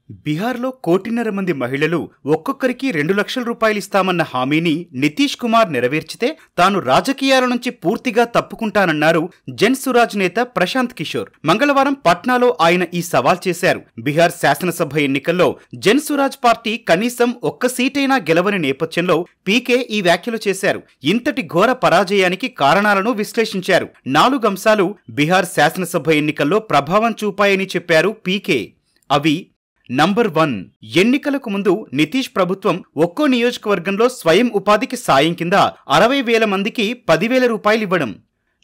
బీహార్లో 1.5 కోటి మంది మహిళలు ఒక్కొక్కరికి 2 లక్షల రూపాయలు ఇస్తామన్న హామీని నితీష్ కుమార్ నెరవేర్చితే తాను రాజకీయాల నుంచి పూర్తిగా తప్పుకుంటానన్నారు జన్ సురాజ్ నేత ప్రశాంత్ కిషోర్. మంగళవారం పట్నాలో ఆయన ఈ సవాల్ చేశారు. బీహార్ శాసనసభ ఎన్నికల్లో జన్ సురాజ్ పార్టీ కనీసం ఒక్క సీటైనా గెలవని నేపథ్యంలో పీకే ఈ వ్యాఖ్యలు చేశారు. ఇంతటి ఘోర పరాజయానికి కారణాలను విశ్లేషించారు. 4 అంశాలు బీహార్ శాసనసభ ఎన్నికల్లో ప్రభావం చూపాయని చెప్పారు పీకే. అవి: నంబర్ 1, ఎన్నికలకు ముందు నితీష్ ప్రభుత్వం ఒక్కో నియోజకవర్గంలో స్వయం ఉపాధికి సాయం కింద 60,000 మందికి 10,000 రూపాయలు ఇవ్వడం.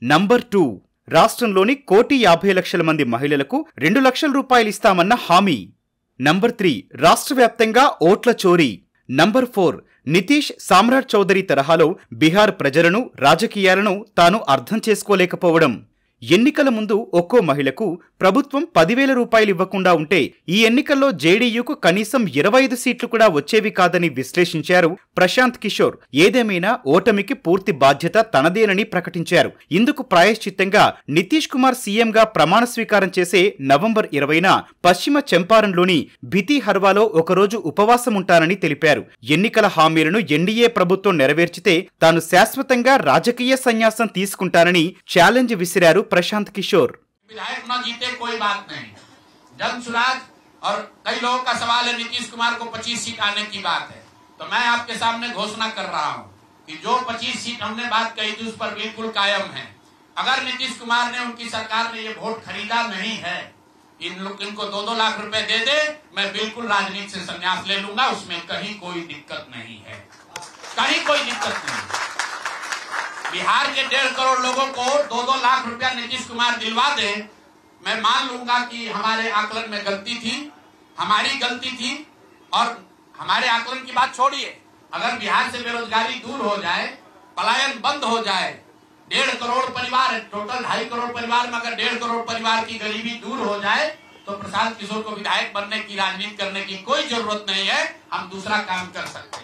నంబర్ 2, రాష్ట్రంలోని 1,50,00,000 మంది మహిళలకు 2 లక్షల రూపాయలు ఇస్తామన్న హామీ. నంబర్ 3, రాష్ట్ర వ్యాప్తంగా ఓట్ల చోరీ. నంబర్ 4, నితీష్ సామ్రాట్ చౌదరి తరహాలో బీహార్ ప్రజలను, రాజకీయాలను తాను అర్థం చేసుకోలేకపోవడం. ఎన్నికల ముందు ఒక్కో మహిళకు ప్రభుత్వం 10,000 రూపాయలు ఇవ్వకుండా ఉంటే ఈ ఎన్నికల్లో జేడీయూకు కనీసం 25 సీట్లు కూడా వచ్చేవి కాదని విశ్లేషించారు ప్రశాంత్ కిషోర్. ఏదేమైనా ఓటమికి పూర్తి బాధ్యత తనదేనని ప్రకటించారు. ఇందుకు ప్రాయశ్చిత్తంగా నితీష్ కుమార్ సీఎంగా ప్రమాణ స్వీకారం చేసే నవంబర్ 20న పశ్చిమ చంపారణ్లోని భితి హర్వాలో ఒకరోజు ఉపవాసం ఉంటానని తెలిపారు. ఎన్నికల హామీలను ఎన్డీఏ ప్రభుత్వం నెరవేర్చితే తాను శాశ్వతంగా రాజకీయ సన్యాసం తీసుకుంటానని ఛాలెంజ్ విసిరారు प्रशांत किशोर. विधायक न जीते कोई बात नहीं, जन सुराज और कई लोगों का सवाल है नीतीश कुमार को 25 सीट आने की बात है, तो मैं आपके सामने घोषणा कर रहा हूं कि जो 25 सीट हमने बात कही थी उस पर बिल्कुल कायम है। अगर नीतीश कुमार ने, उनकी सरकार ने ये वोट खरीदा नहीं है, इनको 2-2 लाख रुपए दे दे, मैं बिल्कुल राजनीति से संन्यास ले लूंगा, उसमें कहीं कोई दिक्कत नहीं है, कहीं कोई दिक्कत नहीं। बिहार के 1.5 करोड़ लोगों को 2-2 लाख रुपया नीतीश कुमार दिलवा दे, मैं मान लूंगा कि हमारे आकलन में गलती थी, हमारी गलती थी। और हमारे आकलन की बात छोड़िए, अगर बिहार से बेरोजगारी दूर हो जाए, पलायन बंद हो जाए, 1.5 करोड़ परिवार है, टोटल 2.5 करोड़ परिवार में अगर 1.5 करोड़ परिवार की गरीबी दूर हो जाए तो प्रशांत किशोर को विधायक बनने की, राजनीति करने की कोई जरूरत नहीं है, हम दूसरा काम कर सकते हैं।